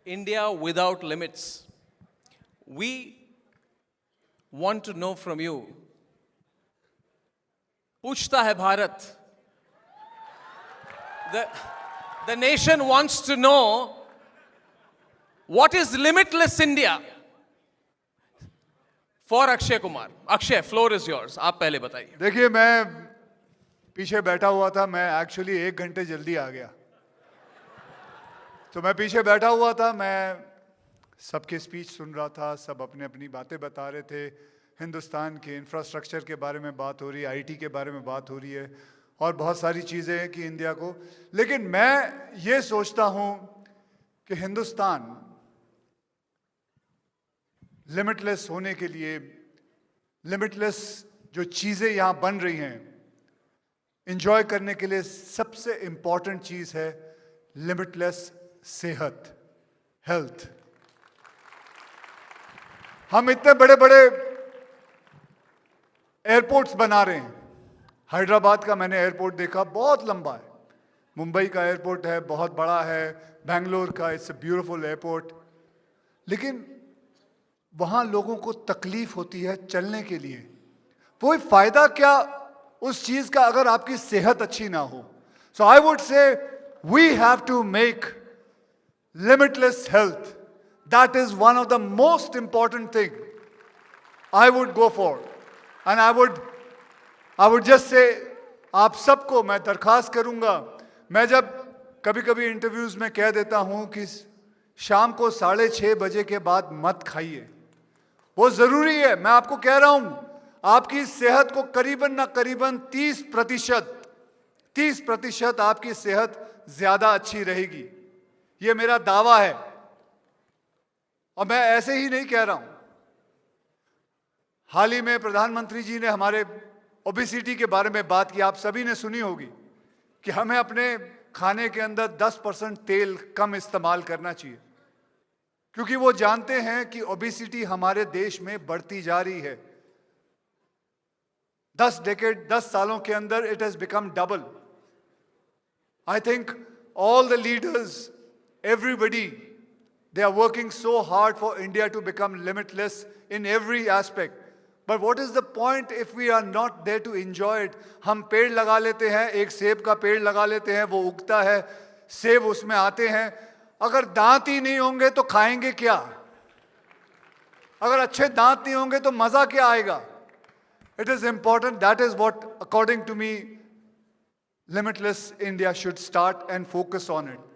India without limits. We want to know from you. पूछता है Bharat. The nation wants to know what is limitless India. For Akshay Kumar. Akshay, floor is yours. आप पहले बताइए. देखिए, मैं पीछे बैठा हुआ था. मैं एक्चुअली 1 घंटे जल्दी आ गया. तो मैं पीछे बैठा हुआ था. मैं सबके स्पीच सुन रहा था. सब अपने अपनी बातें बता रहे थे. हिंदुस्तान के इंफ्रास्ट्रक्चर के बारे में बात हो रही है, आईटी के बारे में बात हो रही है और बहुत सारी चीज़ें हैं कि इंडिया को. लेकिन मैं ये सोचता हूँ कि हिंदुस्तान लिमिटलेस होने के लिए, लिमिटलेस जो चीज़ें यहाँ बन रही हैं, एंजॉय करने के लिए सबसे इम्पॉर्टेंट चीज़ है लिमिटलेस सेहत, हेल्थ. हम इतने बड़े बड़े एयरपोर्ट्स बना रहे हैं. हैदराबाद का मैंने एयरपोर्ट देखा, बहुत लंबा है. मुंबई का एयरपोर्ट है, बहुत बड़ा है. बेंगलोर का, इट्स अ ब्यूटीफुल एयरपोर्ट. लेकिन वहाँ लोगों को तकलीफ होती है चलने के लिए. कोई फायदा क्या उस चीज़ का अगर आपकी सेहत अच्छी ना हो. So I would say we have to make limitless health. That is one of the most important thing I would go for. And I would just say आप सबको मैं दरखास्त करूंगा. मैं जब कभी कभी इंटरव्यूज में कह देता हूं कि शाम को 6:30 बजे के बाद मत खाइए, वो जरूरी है. मैं आपको कह रहा हूं, आपकी सेहत को करीबन ना करीबन 30% आपकी सेहत ज्यादा अच्छी रहेगी. ये मेरा दावा है और मैं ऐसे ही नहीं कह रहा हूं. हाल ही में प्रधानमंत्री जी ने हमारे ओबेसिटी के बारे में बात की. आप सभी ने सुनी होगी कि हमें अपने खाने के अंदर 10% तेल कम इस्तेमाल करना चाहिए, क्योंकि वो जानते हैं कि ओबेसिटी हमारे देश में बढ़ती जा रही है. 10 सालों के अंदर it has become double. I think all the leaders, everybody, they are working so hard for India to become limitless in every aspect. But what is the point if we are not there to enjoy it? हम पेड़ लगा लेते हैं, एक सेब का पेड़ लगा लेते हैं, वो उगता है, सेब उसमें आते हैं. अगर दांत ही नहीं होंगे तो खाएंगे क्या? अगर अच्छे दांत नहीं होंगे तो मजा क्या आएगा? It is important. That is what, according to me, Limitless India should start and focus on it.